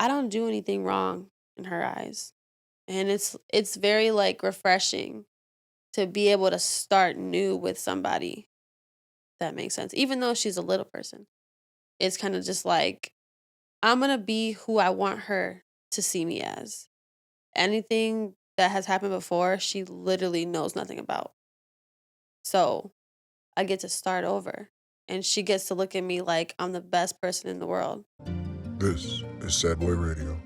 I don't do anything wrong in her eyes. And it's very like refreshing to be able to start new with somebody. That makes sense. Even though she's a little person. It's kind of just like I'm going to be who I want her to see me as. Anything that has happened before, she literally knows nothing about. So, I get to start over and she gets to look at me like I'm the best person in the world. This is Sad Boy Radio.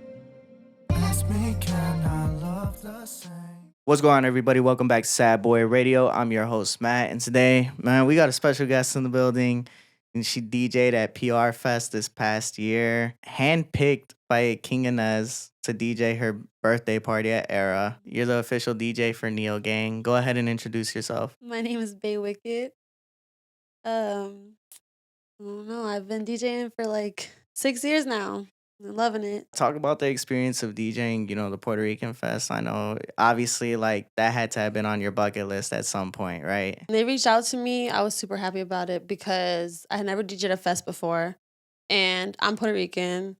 What's going on, everybody? Welcome back to Sad Boy Radio. I'm your host, Matt, and today, man, we got a special guest in the building. And she DJ'd at PR Fest this past year, handpicked by King Inez to DJ her birthday party at Era. You're the official DJ for Neo Gang. Go ahead and introduce yourself. My name is Bae Wicked. Um, I don't know. I've been DJing for like 6 years now. I'm loving it. Talk about the experience of DJing, the Puerto Rican Fest. I know, obviously, like, that had to have been on your bucket list at some point, right? They reached out to me. I was super happy about it because I had never DJed a fest before, and I'm Puerto Rican.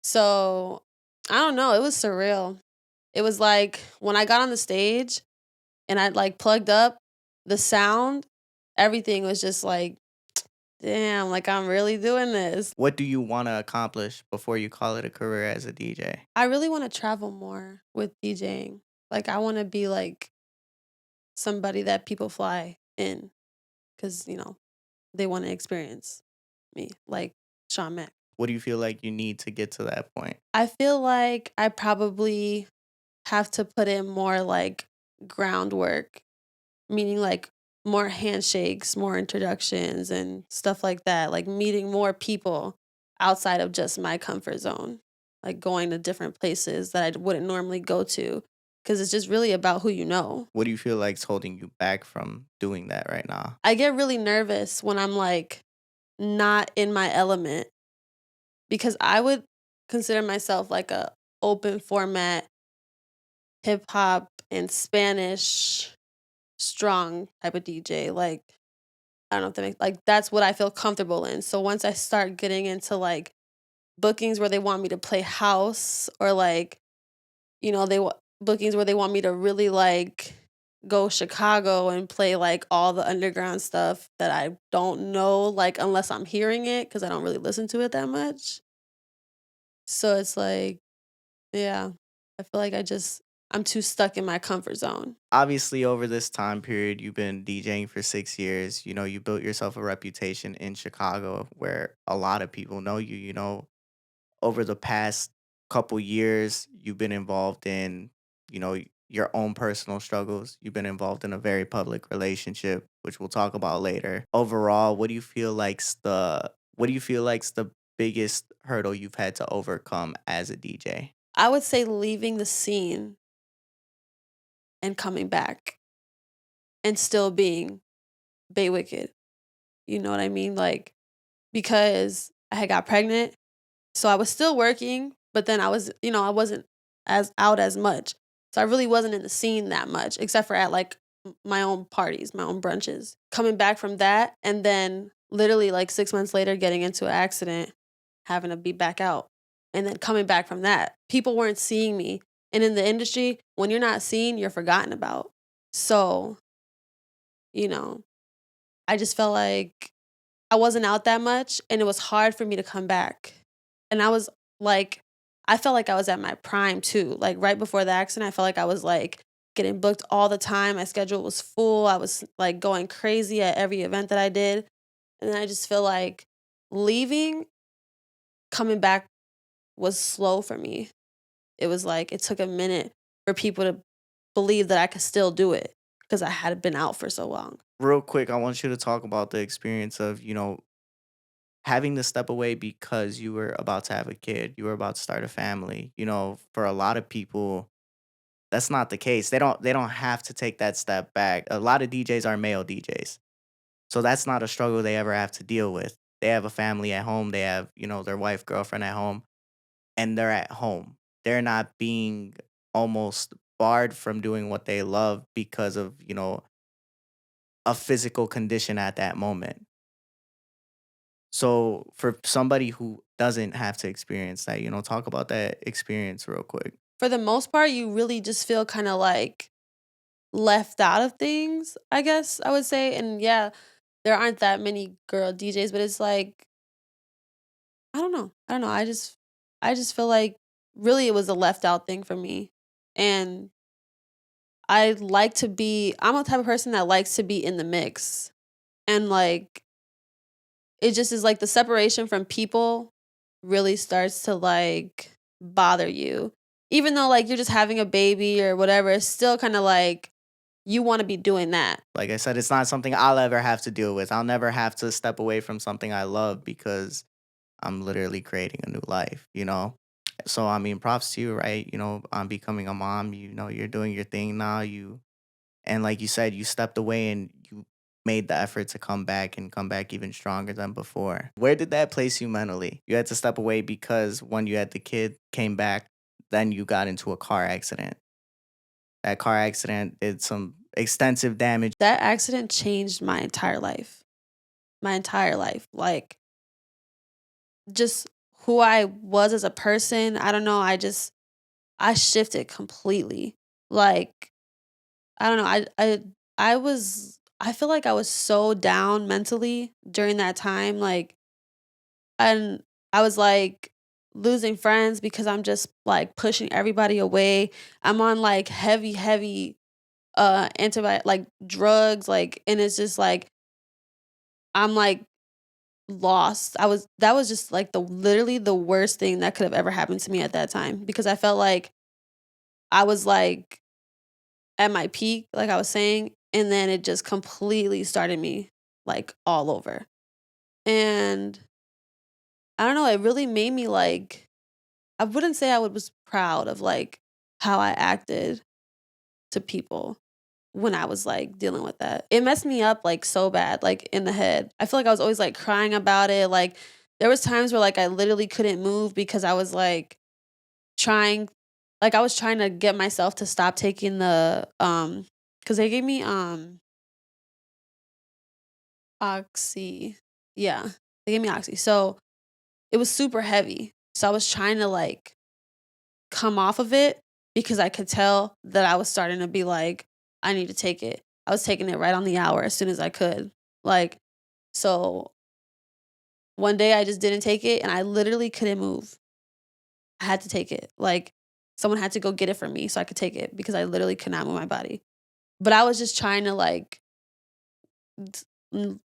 So I don't know. It was surreal. It was like when I got on the stage and I like plugged up the sound, everything was just like, damn, like I'm really doing this. What do you want to accomplish before you call it a career as a DJ? I really want to travel more with DJing. Like I want to be like somebody that people fly in because, they want to experience me, like Sean Mack. What do you feel like you need to get to that point? I feel like I probably have to put in more like groundwork, meaning like more handshakes, more introductions and stuff like that, like meeting more people outside of just my comfort zone, like going to different places that I wouldn't normally go to because it's just really about who you know. What do you feel like's holding you back from doing that right now? I get really nervous when I'm like not in my element because I would consider myself like a open format hip hop and Spanish strong type of DJ. Like I don't know if that makes like that's what I feel comfortable in. So once I start getting into like bookings where they want me to play house or like bookings where they want me to really like go Chicago and play like all the underground stuff that I don't know like unless I'm hearing it cuz I don't really listen to it that much. So it's like yeah, I feel like I'm too stuck in my comfort zone. Obviously, over this time period, you've been DJing for 6 years. You built yourself a reputation in Chicago where a lot of people know you. Over the past couple years, you've been involved in, your own personal struggles. You've been involved in a very public relationship, which we'll talk about later. Overall, what do you feel like's the biggest hurdle you've had to overcome as a DJ? I would say leaving the scene and coming back and still being Bae Wicked. You know what I mean? Like, because I had got pregnant. So I was still working, but then I wasn't as out as much. So I really wasn't in the scene that much, except for at like my own parties, my own brunches. Coming back from that and then literally like 6 months later getting into an accident, having to be back out. And then coming back from that, people weren't seeing me. And in the industry, when you're not seen, you're forgotten about. So, you know, I just felt like I wasn't out that much and it was hard for me to come back. And I felt like I was at my prime too. Like right before the accident, I felt like I was like getting booked all the time. My schedule was full. I was like going crazy at every event that I did. And then I just feel like leaving, coming back was slow for me. It was like it took a minute for people to believe that I could still do it because I had been out for so long. Real quick, I want you to talk about the experience of, having to step away because you were about to have a kid, you were about to start a family. For a lot of people, that's not the case. They don't have to take that step back. A lot of DJs are male DJs. So that's not a struggle they ever have to deal with. They have a family at home, they have, their wife, girlfriend at home, and they're at home. They're not being almost barred from doing what they love because of, a physical condition at that moment. So for somebody who doesn't have to experience that? Talk about that experience real quick. For the most part, you really just feel kind of like left out of things, I guess I would say. And yeah, there aren't that many girl DJs, but it's like I don't know. I don't know. I just feel like really it was a left out thing for me. And I'm a type of person that likes to be in the mix. And like it just is like the separation from people really starts to like bother you. Even though like you're just having a baby or whatever, it's still kind of like you want to be doing that. Like I said, it's not something I'll ever have to deal with. I'll never have to step away from something I love because I'm literally creating a new life. So I mean, props to you, right? I'm becoming a mom. You're doing your thing now. And like you said, you stepped away and you made the effort to come back and come back even stronger than before. Where did that place you mentally? You had to step away because when you had the kid, came back, then you got into a car accident. That car accident did some extensive damage. That accident changed my entire life. My entire life. Like just who I was as a person. I don't know. I shifted completely. Like I don't know. I feel like I was so down mentally during that time. Like and I was like losing friends because I'm just like pushing everybody away. I'm on like heavy antibiotic like drugs like and it's just like I'm like lost. That was just like the literally the worst thing that could have ever happened to me at that time because I felt like I was like at my peak, like I was saying, and then it just completely started me like all over. And I don't know, it really made me like I wouldn't say I was proud of like how I acted to people when I was like dealing with that. It messed me up like so bad, like in the head. I feel like I was always like crying about it. Like there was times where like I literally couldn't move because I was like trying I was trying to get myself to stop taking the cuz they gave me oxy. Yeah. They gave me oxy. So it was super heavy. So I was trying to like come off of it because I could tell that I was starting to be like, I need to take it. I was taking it right on the hour as soon as I could. Like, so one day I just didn't take it and I literally couldn't move. I had to take it. Like, someone had to go get it for me so I could take it because I literally could not move my body. But I was just trying to like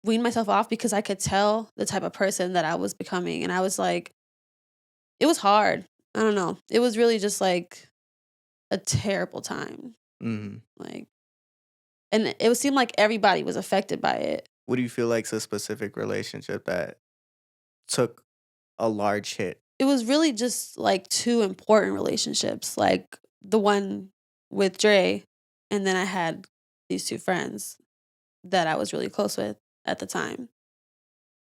wean myself off because I could tell the type of person that I was becoming. And I was like, it was hard. I don't know. It was really just like a terrible time. Mhm. Like, and it would seem like everybody was affected by it. What do you feel like's a specific relationship that took a large hit? It was really just like two important relationships, like the one with Dre, and then I had these two friends that I was really close with at the time.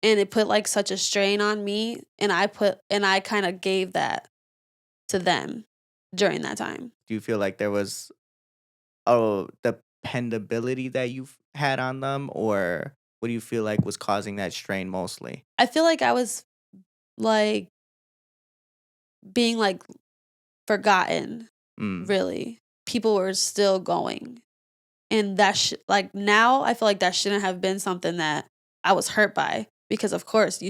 And it put like such a strain on me, and I kind of gave that to them during that time. Do you feel like there was a dependability that you've had on them, or what do you feel like was causing that strain mostly? I feel like I was like being like forgotten, Mm. really. People were still going. And like now I feel like that shouldn't have been something that I was hurt by because of course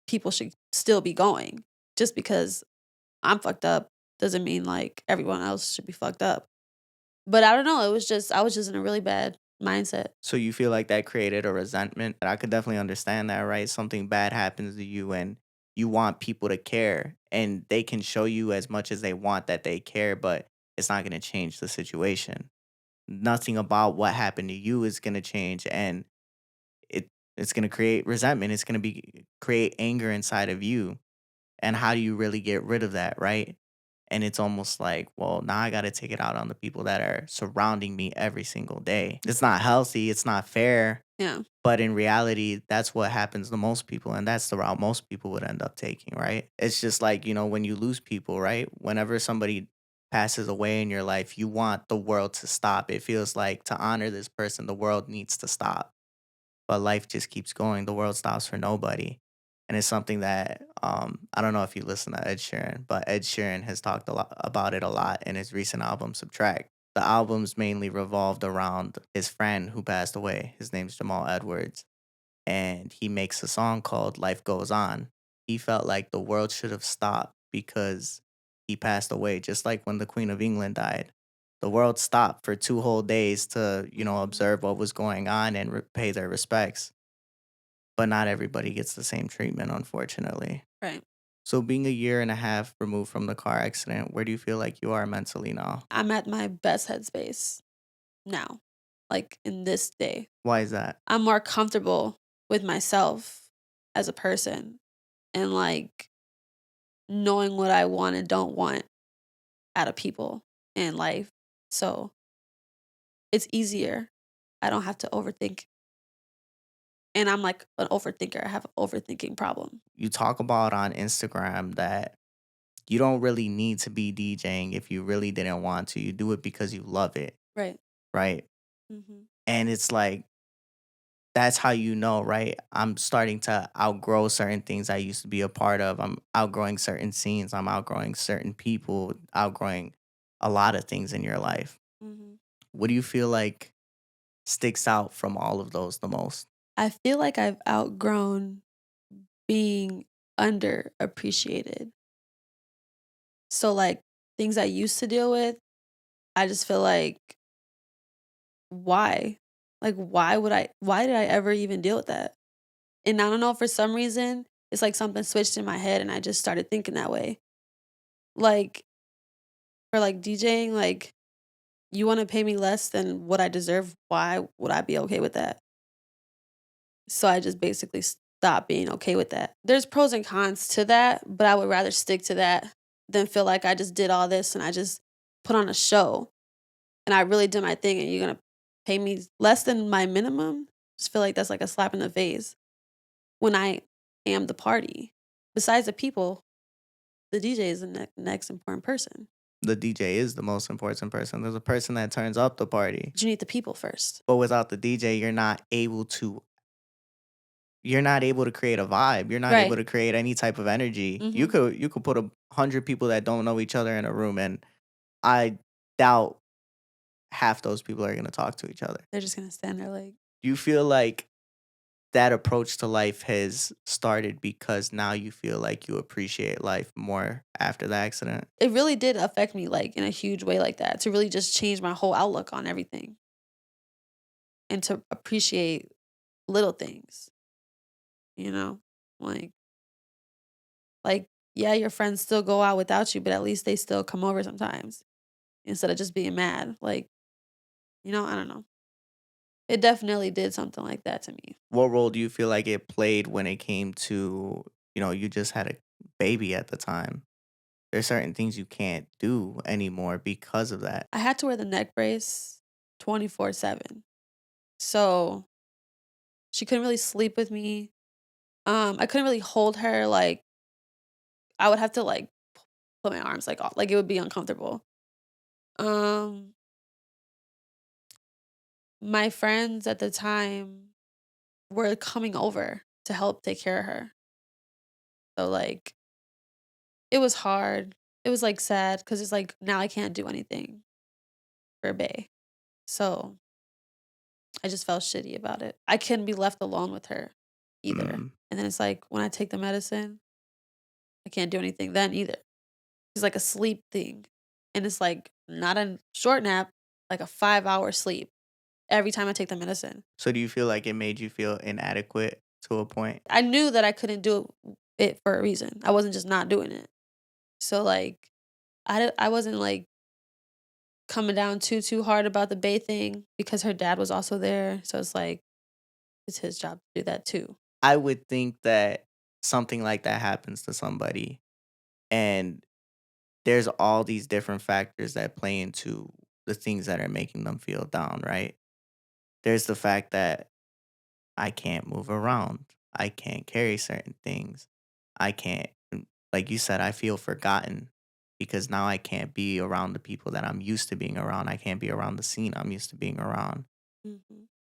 people should still be going. Just because I'm fucked up doesn't mean like everyone else should be fucked up. But I don't know, I was just in a really bad mindset. So you feel like that created a resentment? I could definitely understand that, right? Something bad happens to you and you want people to care, and they can show you as much as they want that they care, but it's not going to change the situation. Nothing about what happened to you is going to change, and it's going to create resentment. It's going to be create anger inside of you. And how do you really get rid of that, right? And it's almost like, well, now I got to take it out on the people that are surrounding me every single day. It's not healthy. It's not fair. Yeah. But in reality, that's what happens to most people. And that's the route most people would end up taking, right? It's just like, when you lose people, right? Whenever somebody passes away in your life, you want the world to stop. It feels like to honor this person, the world needs to stop. But life just keeps going. The world stops for nobody. and it's something that I don't know if you listen to Ed Sheeran, but Ed Sheeran has talked a lot about it a lot in his recent album Subtract. The albums mainly revolved around his friend who passed away. His name's Jamal Edwards, and he makes a song called Life Goes On. He felt like the world should have stopped because he passed away, just like when the Queen of England died. The world stopped for 2 whole days to, Mhm. observe what was going on and pay their respects. But not everybody gets the same treatment, unfortunately. Right. So, being a year and a half removed from the car accident, where do you feel like you are mentally now? I'm at my best headspace now, like in this day. Why is that? I'm more comfortable with myself as a person and like knowing what I want and don't want out of people in life. So it's easier. I don't have to overthink. And I'm like an overthinker. I have an overthinking problem. You talk about on Instagram that you don't really need to be DJing if you really didn't want to. You do it because you love it, Right. right? Hmm. And it's like, that's how you know, right? I'm starting to outgrow certain things I used to be a part of. I'm outgrowing certain scenes. I'm outgrowing certain people, outgrowing a lot of things in your life. Hmm. What do you feel like sticks out from all of those the most? I feel like I've outgrown being underappreciated. So, like, things I used to deal with, I just feel like, why? Like, why did I ever even deal with that? And I don't know, for some reason, it's like something switched in my head and I just started thinking that way. Like, for like DJing, like, you want to pay me less than what I deserve. Why would I be okay with that? So I just basically stopped being okay with that. There's pros and cons to that, but I would rather stick to that than feel like I just did all this and I just put on a show and I really did my thing and you're going to pay me less than my minimum. Just feel like that's like a slap in the face when I am the party. Besides the people, the DJ is the next important person. The DJ is the most important person. There's a person that turns up the party. But you need the people first. But without the DJ, you're not able to create a vibe. You're not able Right. to create any type of energy. You Hmm. could put 100 people that don't know each other in a room, and I doubt half those people are gonna talk to each other. They're just going to stand there like, You feel like that approach to life has started because now you feel like you appreciate life more after the accident. it really did affect me like in a huge way like that to really just change my whole outlook on everything and to appreciate little things, you know? Like like yeah, your friends still go out without you, but at least they still come over sometimes instead of just being mad. Like, I don't know. It definitely did something like that to me. What role do you feel like it played when it came to, you just had a baby at the time? There's certain things you can't do anymore because of that. I had to wear the neck brace 24/7. So, she couldn't really sleep with me. I couldn't really hold her like I would have to like put my arms like off, like it would be uncomfortable. Um my friends at the time were coming over to help take care of her. So like it was hard. It was like sad cuz it's like now I can't do anything for Bae. So I just felt shitty about it. I couldn't be left alone with her either. Mm. And then it's like when I take the medicine, I can't do anything then either. It's like a sleep thing. And it's like not a short nap, like a 5-hour sleep every time I take the medicine. So do you feel like it made you feel inadequate to a point? I knew that I couldn't do it for a reason. I wasn't just not doing it. So like I wasn't like coming down too hard about the Bay thing because her dad was also there. So it's like it's his job to do that too. I would think that something like that happens to somebody, and there's all these different factors that play into the things that are making them feel down, right? There's the fact that I can't move around. I can't carry certain things. I can't, like you said, I feel forgotten because now I can't be around the people that I'm used to being around. I can't be around the scene I'm used to being around. Hmm.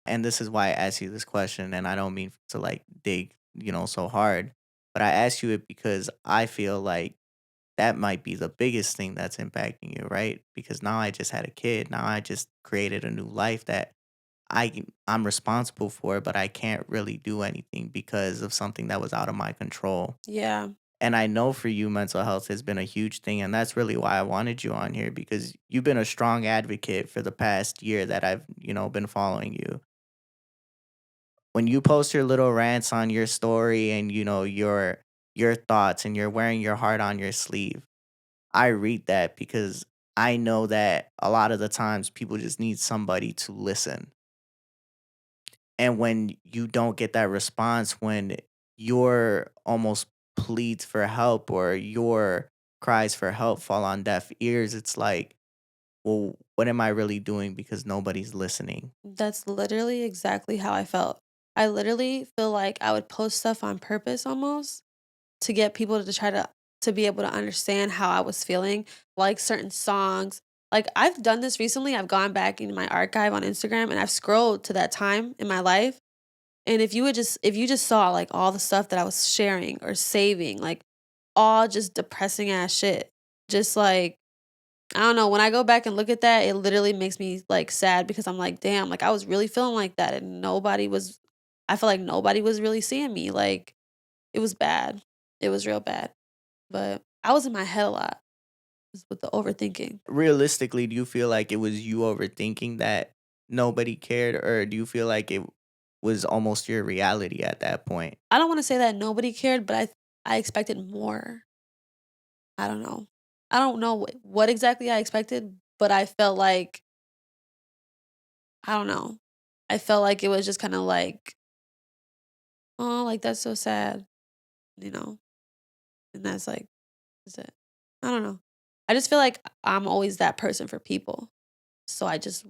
And this is why I asked you this question. And I don't mean to like dig, so hard, But I ask you it because I feel like that might be the biggest thing that's impacting you, right? Because now I just had a kid. Now I just created a new life that I'm responsible for, but I can't really do anything because of something that was out of my control. Yeah. And I know for you, mental health has been a huge thing. And that's really why I wanted you on here because you've been a strong advocate for the past year that I've, been following you. When you post your little rants on your story and, your thoughts and you're wearing your heart on your sleeve, I read that because I know that a lot of the times people just need somebody to listen. And when you don't get that response, when your almost pleads for help or your cries for help fall on deaf ears, it's like, well, what am I really doing because nobody's listening? That's literally exactly how I felt. I literally feel like I would post stuff on purpose almost to get people to try to be able to understand how I was feeling, like certain songs. Like I've done this recently. I've gone back in my archive on Instagram and I've scrolled to that time in my life. And if you just saw like all the stuff that I was sharing or saving, like all just depressing ass shit. Just like I don't know, when I go back and look at that, it literally makes me like sad because I'm like, damn, like I was really feeling like that and I feel like nobody was really seeing me. Like it was bad. It was real bad. But I was in my head a lot with the overthinking. Realistically, do you feel like it was you overthinking that nobody cared, or do you feel like it was almost your reality at that point? I don't want to say that nobody cared, but I expected more. I don't know. I don't know what exactly I expected, but I felt like I don't know. I felt like it was just kind of like, oh, like that's so sad, you know. And that's like, is it? I don't know. I just feel like I'm always that person for people, so I just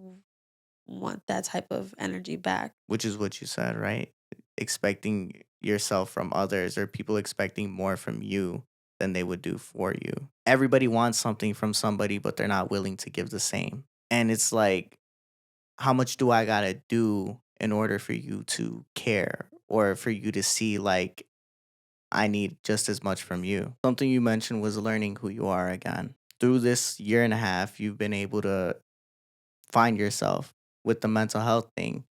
want that type of energy back. Which is what you said, right? Expecting yourself from others or people expecting more from you than they would do for you. Everybody wants something from somebody, but they're not willing to give the same. And it's like, how much do I got to do in order for you to care or for you to see, like, I need just as much from you? Something you mentioned was learning who you are again. Through this year and a half, you've been able to find yourself with the mental health thing.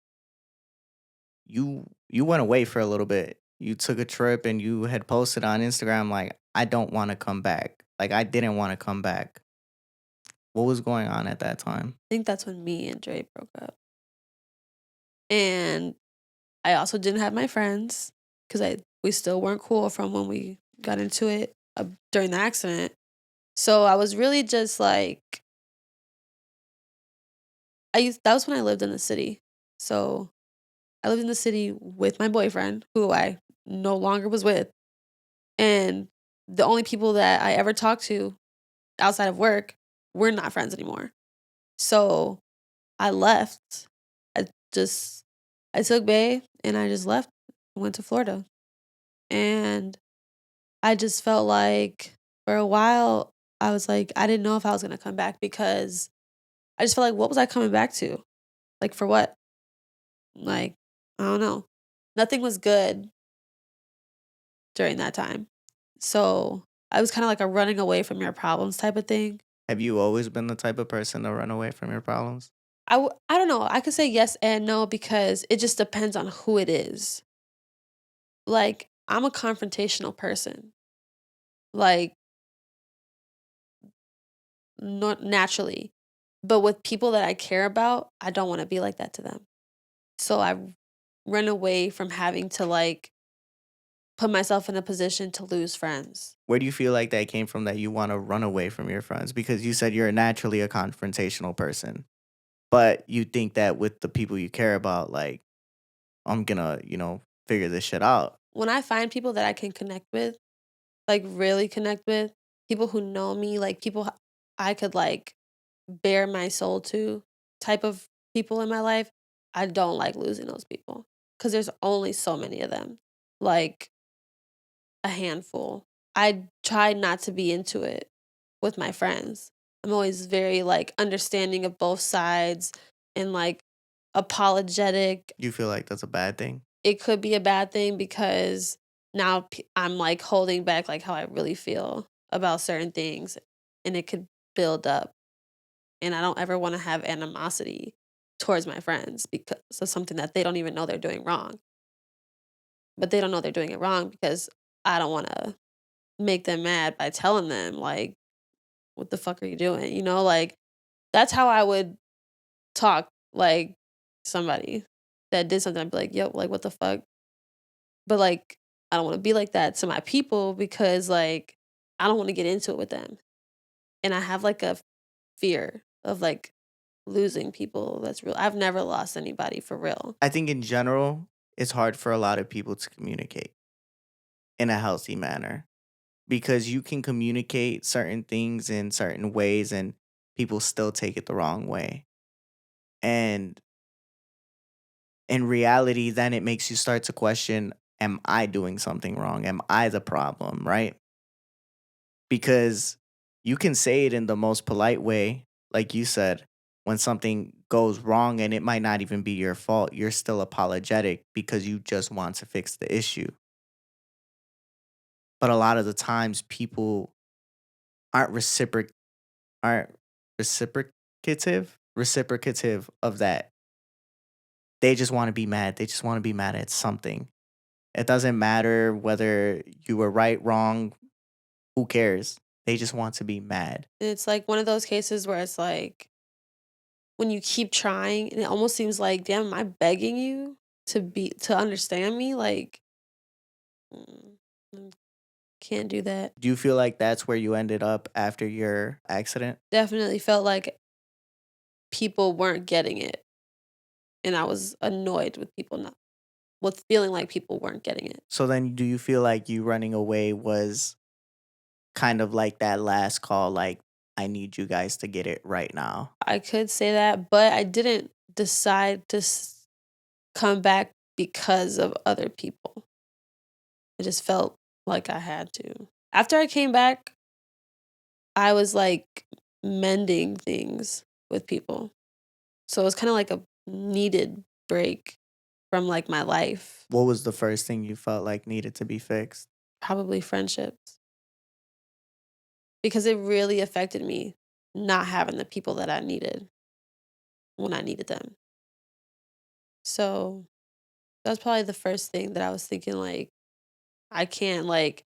You went away for a little bit. You took a trip and you had posted on Instagram like, I don't want to come back. Like I didn't want to come back. What was going on at that time? I think that's when me and Dre broke up, and I also didn't have my friends because I we still weren't cool from when we got into it during the accident. So I was really just like that was when I lived in the city. So I lived in the city with my boyfriend, who I no longer was with, and the only people that I ever talked to outside of work were not friends anymore. So I left. I just I took Bay and I just left. Went to Florida. And I just felt like for a while I was like I didn't know if I was going to come back because I just felt like what was I coming back to? Like for what? Like I don't know. Nothing was good during that time. So I was kind of like a running away from your problems type of thing. Have you always been the type of person to run away from your problems? I don't know. I could say yes and no because it just depends on who it is. Like I'm a confrontational person. Like not naturally. But with people that I care about, I don't want to be like that to them. So I run away from having to like put myself in a position to lose friends. Where do you feel like that came from that you want to run away from your friends? Because you said you're naturally a confrontational person, but you think that with the people you care about, like, I'm gonna, figure this shit out. When I find people that I can connect with, like really connect with, people who know me, like people I could like bare my soul to type of people in my life, I don't like losing those people because there's only so many of them. Like a handful. I try not to be into it with my friends. I'm always very like understanding of both sides and like apologetic. You feel like that's a bad thing? It could be a bad thing because now I'm like holding back like how I really feel about certain things, and it could build up, and I don't ever want to have animosity towards my friends because of something that they don't even know they're doing wrong. But they don't know they're doing it wrong because I don't want to make them mad by telling them like, what the fuck are you doing? Like that's how I would talk like somebody that did something. I'd be like, yo, like what the fuck? But like I don't want to be like that to my people because like I don't want to get into it with them. And I have like a fear of like losing people that's real. I've never lost anybody for real. I think in general, it's hard for a lot of people to communicate in a healthy manner because you can communicate certain things in certain ways and people still take it the wrong way. And in reality, then it makes you start to question, am I doing something wrong? Am I the problem? Right? Because you can say it in the most polite way, like you said, when something goes wrong and it might not even be your fault, you're still apologetic because you just want to fix the issue. But a lot of the times people aren't aren't reciprocative of that. They just want to be mad. They just want to be mad at something. It doesn't matter whether you were right, wrong, who cares? They just want to be mad. It's like one of those cases where it's like when you keep trying and it almost seems like, damn, am I begging you to understand me? Like, mm, mm, can't do that. Do you feel like that's where you ended up after your accident? Definitely felt like people weren't getting it. And I was annoyed with people not with feeling like people weren't getting it. So then do you feel like you running away was kind of like that last call, like, I need you guys to get it right now? I could say that, but I didn't decide to come back because of other people. I just felt like I had to. After I came back, I was like mending things with people. So it was kind of like a needed break from like my life, What was the first thing you felt like needed to be fixed? probably friendships, because it really affected me not having the people that I needed when I needed them. So that's probably the first thing that I was thinking like I can't like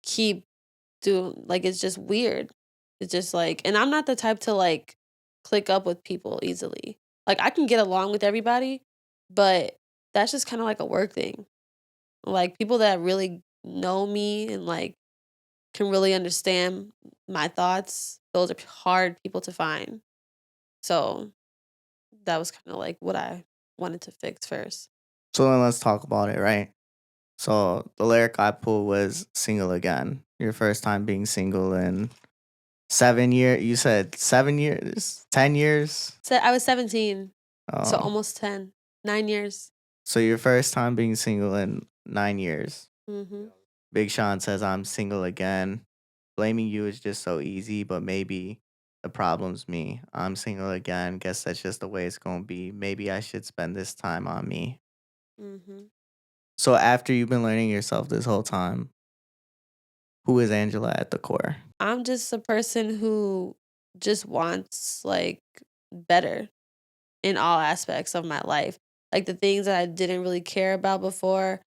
keep doing like it's just weird. It's just like and I'm not the type to like click up with people easily. Like I can get along with everybody, but that's just kind of like a work thing. Like people that really know me and like can really understand my thoughts, those are hard people to find. So that was kind of like what I wanted to fix first. So then let's talk about it, right? So the lyric I pulled was single again. Your first time being single in 7 years. You said 7 years, 10 years. So I was 17, so Oh, almost 10, 9 years. so your first time being single in 9 years. Hmm. Big Sean says I'm single again. Blaming you is just so easy, but maybe the problem's me. I'm single again. Guess that's just the way it's gonna be. Maybe I should spend this time on me. Hmm. So after you've been learning yourself this whole time, who is Angela at the core? I'm just a person who just wants like better in all aspects of my life. Like the things that I didn't really care about before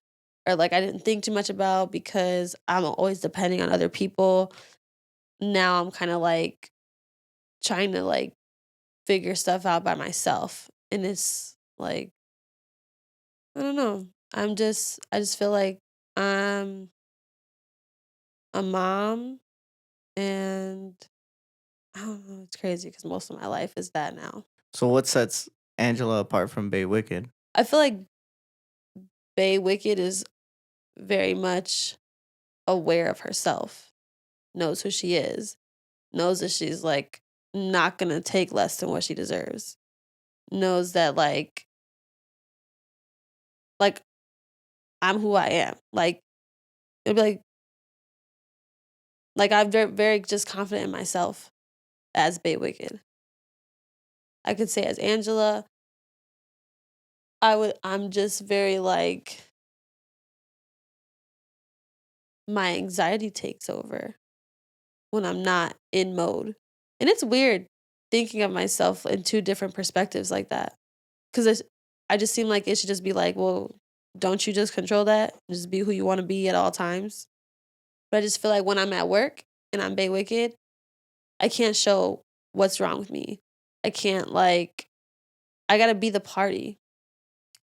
or like I didn't think too much about because I'm always depending on other people. Now I'm kind of like trying to like figure stuff out by myself. And it's like, I don't know. I just feel like I'm a mom and I don't know. It's crazy because most of my life is that now. So what sets Angela apart from Bae Wicked? I feel like Bae Wicked is very much aware of herself, knows who she is, knows that she's like not gonna take less than what she deserves, knows that like I'm who I am. Like it'd be like I'm very, very just confident in myself as Bae Wicked. I could say as Angela, I'm just very like my anxiety takes over when I'm not in mode. And it's weird thinking of myself in two different perspectives like that. Because I just seem like it should just be like, well, don't you just control that? Just be who you want to be at all times. But I just feel like when I'm at work and I'm Bae Wicked, I can't show what's wrong with me. I can't I gotta be the party.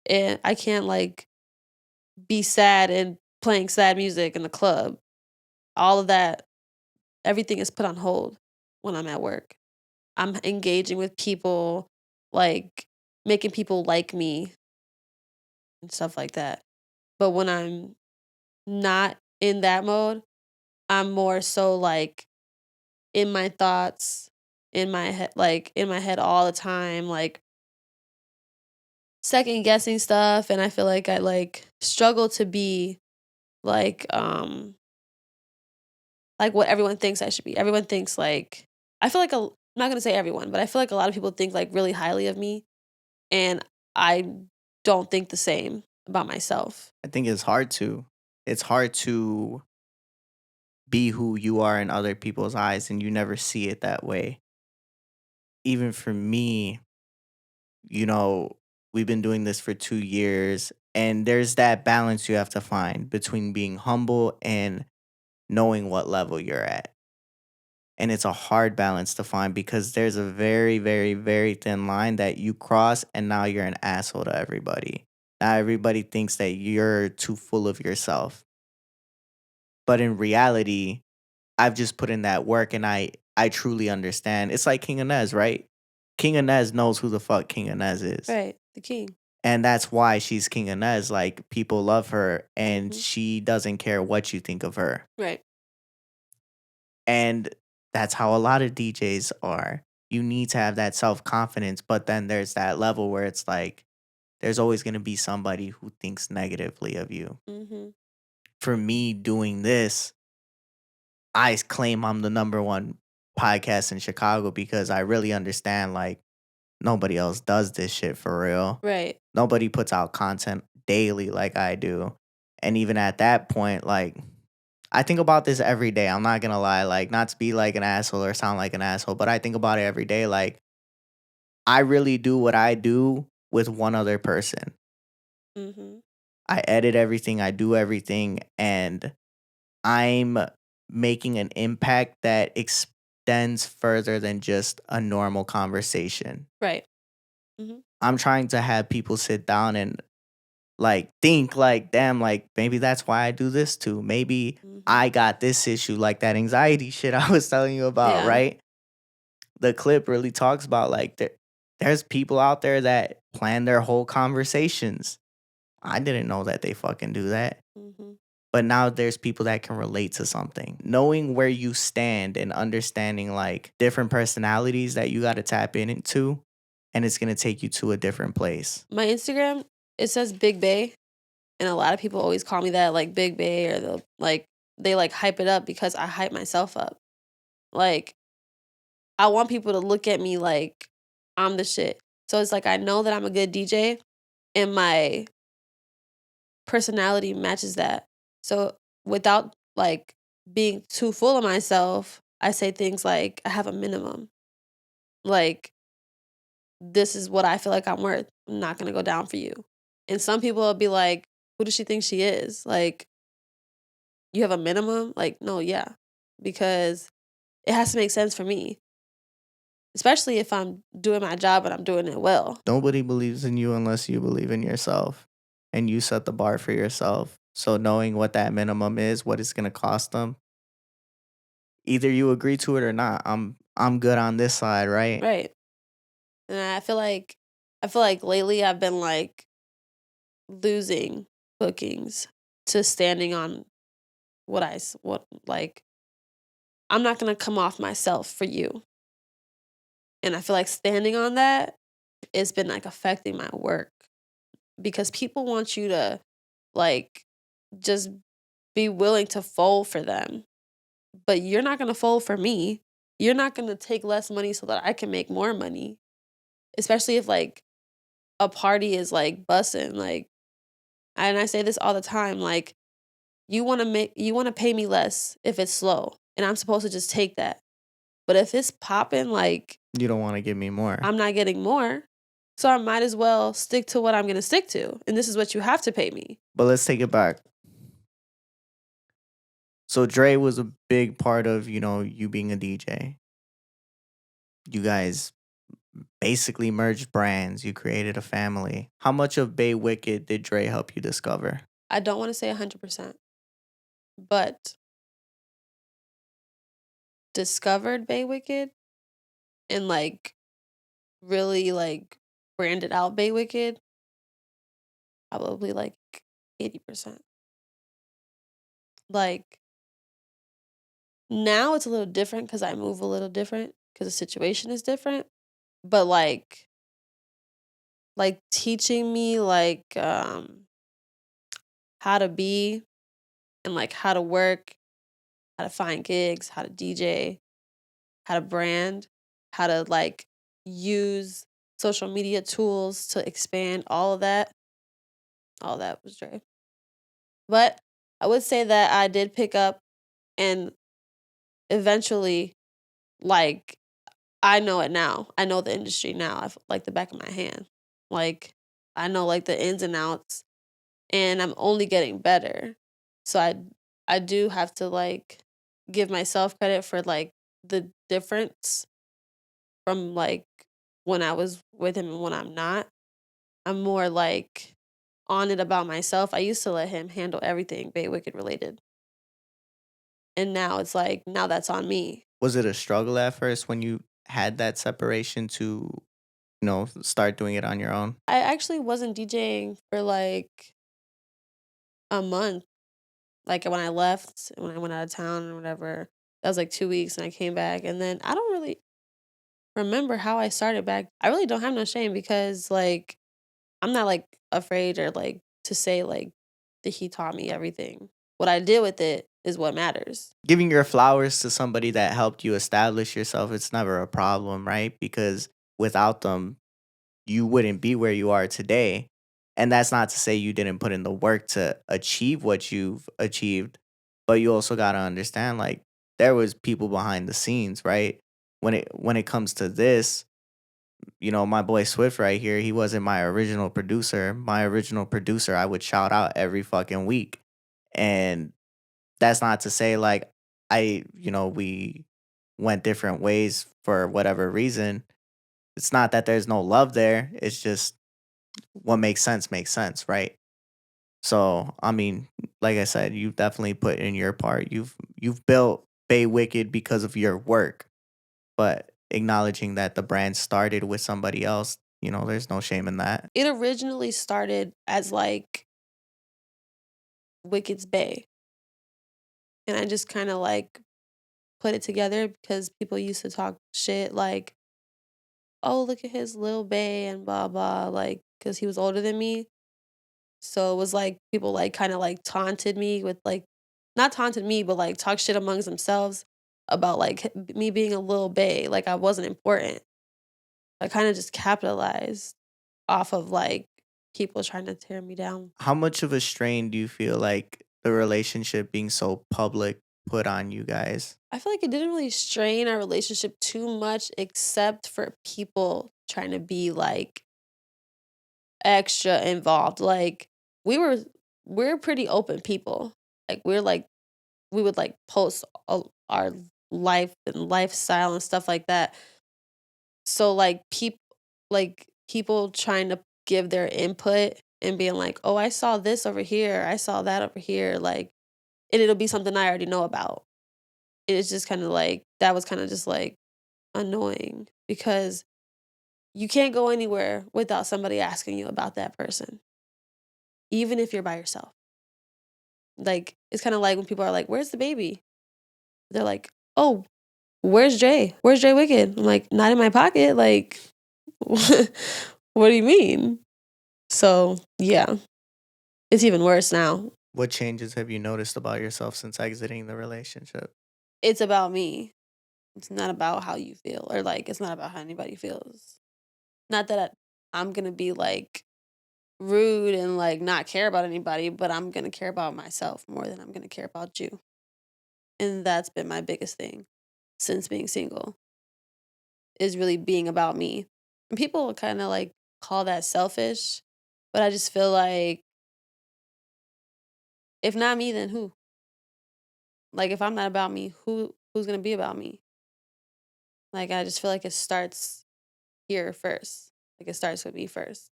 And I can't be sad and playing sad music in the club. All of that, everything is put on hold when I'm at work. I'm engaging with people, like making people like me and stuff like that. But when I'm not in that mode, I'm more so in my thoughts, in my head, in my head all the time, second guessing stuff. And I feel like I struggle to be like, um, like what everyone thinks I should be. Everyone thinks I feel like I'm not gonna say everyone, but I feel like a lot of people think really highly of me, and I don't think the same about myself. I think it's hard to. It's hard to be who you are in other people's eyes and you never see it that way. Even for me, you know, we've been doing this for 2 years and there's that balance you have to find between being humble and knowing what level you're at. And it's a hard balance to find because there's a very, very, very thin line that you cross and now you're an asshole to everybody. Now everybody thinks that you're too full of yourself. But in reality, I've just put in that work and I truly understand. It's like King Inez, right? King Inez knows who the fuck King Inez is. Right, the king. And that's why she's King Inez. Like people love her and Mhm. she doesn't care what you think of her. Right. And that's how a lot of DJs are. You need to have that self-confidence, but then there's that level where it's like there's always going to be somebody who thinks negatively of you. Mhm. For me doing this, I claim I'm the number one podcast in Chicago because I really understand nobody else does this shit for real. Right. Nobody puts out content daily like I do. And even at that point, I think about this every day. I'm not gonna lie, not to be like an asshole or sound like an asshole, but I think about it every day. I really do what I do with one other person. Mhm. I edit everything, I do everything, and I'm making an impact that extends further than just a normal conversation. Right. Mhm. I'm trying to have people sit down and think damn, maybe that's why I do this too. Maybe Mhm. I got this issue, like that anxiety shit I was telling you about, Yeah. right? The clip really talks about there's people out there that plan their whole conversations. I didn't know that they fucking do that. Mhm. But now there's people that can relate to something. Knowing where you stand and understanding different personalities that you got to tap into, and it's going to take you to a different place. My Instagram, it says Big Bay, and a lot of people always call me that, Big Bay, or they hype it up because I hype myself up. Like I want people to look at me like I'm the shit. So it's I know that I'm a good DJ, and my personality matches that. So without being too full of myself, I say things like I have a minimum. Like this is what I feel like I'm worth. I'm not gonna go down for you. And some people will be like, who does she think she is? You have a minimum? No, yeah. Because it has to make sense for me. Especially if I'm doing my job and I'm doing it well. Nobody believes in you unless you believe in yourself and you set the bar for yourself. So knowing what that minimum is, what it's going to cost them, either you agree to it or not. I'm good on this side, right? Right. And I feel like lately I've been losing bookings to standing on what I'm not going to come off myself for you. And I feel like standing on that, it's been affecting my work because people want you to like just be willing to fold for them. But you're not going to fold for me. You're not going to take less money so that I can make more money. Especially if a party is bussing, and I say this all the time, You want to pay me less if it's slow, and I'm supposed to just take that. But if it's popping, like, You don't want to give me more. I'm not getting more. So I might as well stick to what I'm going to stick to. And this is what you have to pay me. But let's take it back. So Dre was a big part of, you being a DJ. You guys basically merged brands. You created a family. How much of Bae Wicked did Dre help you discover? I don't want to say 100%, but discovered Bae Wicked and like really like branded out Bae Wicked, probably like 80%. Like now it's a little different because I move a little different because the situation is different. But like teaching me like how to be and like how to work, how to find gigs, how to DJ, how to brand, how to like use social media tools to expand all of that. All that was Dre. But I would say that I did pick up and eventually like I know it now. I know the industry now. I like the back of my hand. Like I know like the ins and outs and I'm only getting better. So I do have to like give myself credit for like the difference from like when I was with him and when I'm not. I'm more like on it about myself. I used to let him handle everything Bay Wicked related. And now it's like now that's on me. Was it a struggle at first when you had that separation to, start doing it on your own? I actually wasn't DJing for like a month. Like when I left, when I went out of town or whatever, that was like 2 weeks and I came back. And then I don't really remember how I started back. I really don't have no shame because like I'm not like afraid or like to say like that he taught me everything. What I did with it is what matters. Giving your flowers to somebody that helped you establish yourself, it's never a problem, right? Because without them, you wouldn't be where you are today. And that's not to say you didn't put in the work to achieve what you've achieved, but you also got to understand like there was people behind the scenes, right? When it comes to this, my boy Swift right here, he wasn't my original producer. My original producer I would shout out every fucking week. And that's not to say like we went different ways for whatever reason. It's not that there's no love there. It's just what makes sense, right? So, I mean, like I said, you've definitely put in your part. You've built Bay Wicked because of your work, but acknowledging that the brand started with somebody else, there's no shame in that. It originally started as like Wicked's Bay. And I just kind of like put it together because people used to talk shit like, oh, look at his little Bay and blah, blah, like, because he was older than me. So it was like people like kind of like taunted me with like, not taunted me, but like talk shit amongst themselves about like me being a little Bay. Like I wasn't important. I kind of just capitalized off of like people trying to tear me down. How much of a strain do you feel like the relationship being so public put on you guys? I feel like it didn't really strain our relationship too much, except for people trying to be like extra involved. Like we were, we're pretty open people. Like we would like post our life and lifestyle and stuff like that. So like people trying to give their input and being like, oh, I saw this over here, I saw that over here, like, and it'll be something I already know about. It's just kind of like that was kind of just like annoying because you can't go anywhere without somebody asking you about that person, even if you're by yourself. Like, it's kind of like when people are like, where's the baby? They're like, oh, where's Jay? Where's Jay Wicked? I'm like, not in my pocket. Like, what do you mean? So, yeah, it's even worse now. What changes have you noticed about yourself since exiting the relationship? It's about me. It's not about how you feel, or like, it's not about how anybody feels. Not that I'm going to be like rude and like not care about anybody, but I'm gonna care about myself more than I'm gonna care about you. And that's been my biggest thing since being single is really being about me. And people kind of like call that selfish, but I just feel like if not me, then who? Like if I'm not about me, who's gonna be about me? Like I just feel like it starts here first. Like it starts with me first.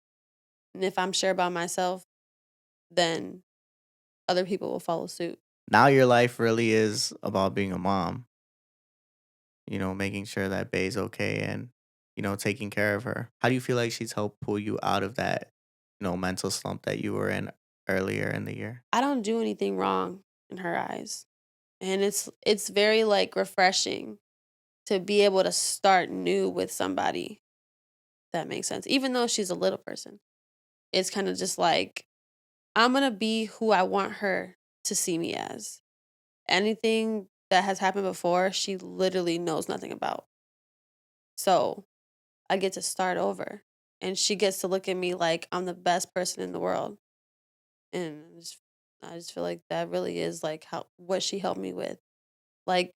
And if I'm sure about myself, then other people will follow suit. Now your life really is about being a mom, making sure that Bae's okay and, taking care of her. How do you feel like she's helped pull you out of that, mental slump that you were in earlier in the year? I don't do anything wrong in her eyes. And it's very like refreshing to be able to start new with somebody. If that makes sense. Even though she's a little person. It's kind of just like I'm going to be who I want her to see me as. Anything that has happened before, she literally knows nothing about. So, I get to start over and she gets to look at me like I'm the best person in the world. And I just feel like that really is like how what she helped me with. Like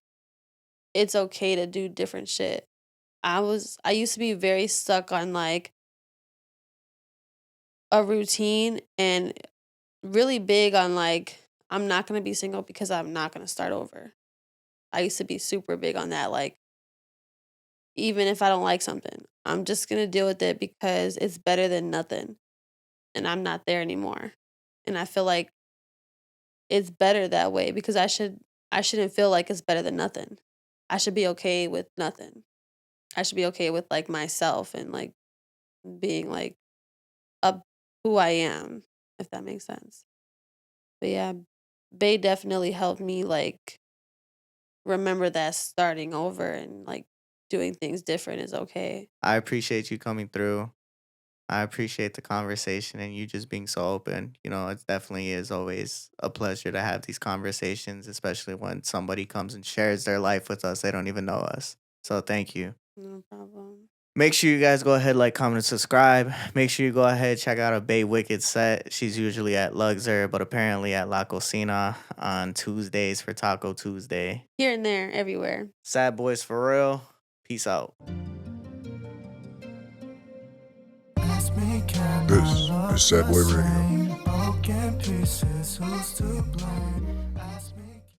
it's okay to do different shit. I used to be very stuck on like a routine and really big on like I'm not going to be single because I'm not going to start over. I used to be super big on that like even if I don't like something, I'm just going to deal with it because it's better than nothing and I'm not there anymore. And I feel like it's better that way because I shouldn't feel like it's better than nothing. I should be okay with nothing. I should be okay with like myself and like being like up who I am, if that makes sense. But yeah, Bay definitely helped me like remember that starting over and like doing things different is okay. I appreciate you coming through. I appreciate the conversation and you just being so open. It definitely is always a pleasure to have these conversations, especially when somebody comes and shares their life with us. They don't even know us. So thank you. No problem. Make sure you guys go ahead, like, comment, and subscribe. Make sure you go ahead, check out a Bae Wicked set. She's usually at Luxor, but apparently at La Cocina on Tuesdays for Taco Tuesday. Here and there, everywhere. Sad boys for real. Peace out. This is Sad Boy Radio.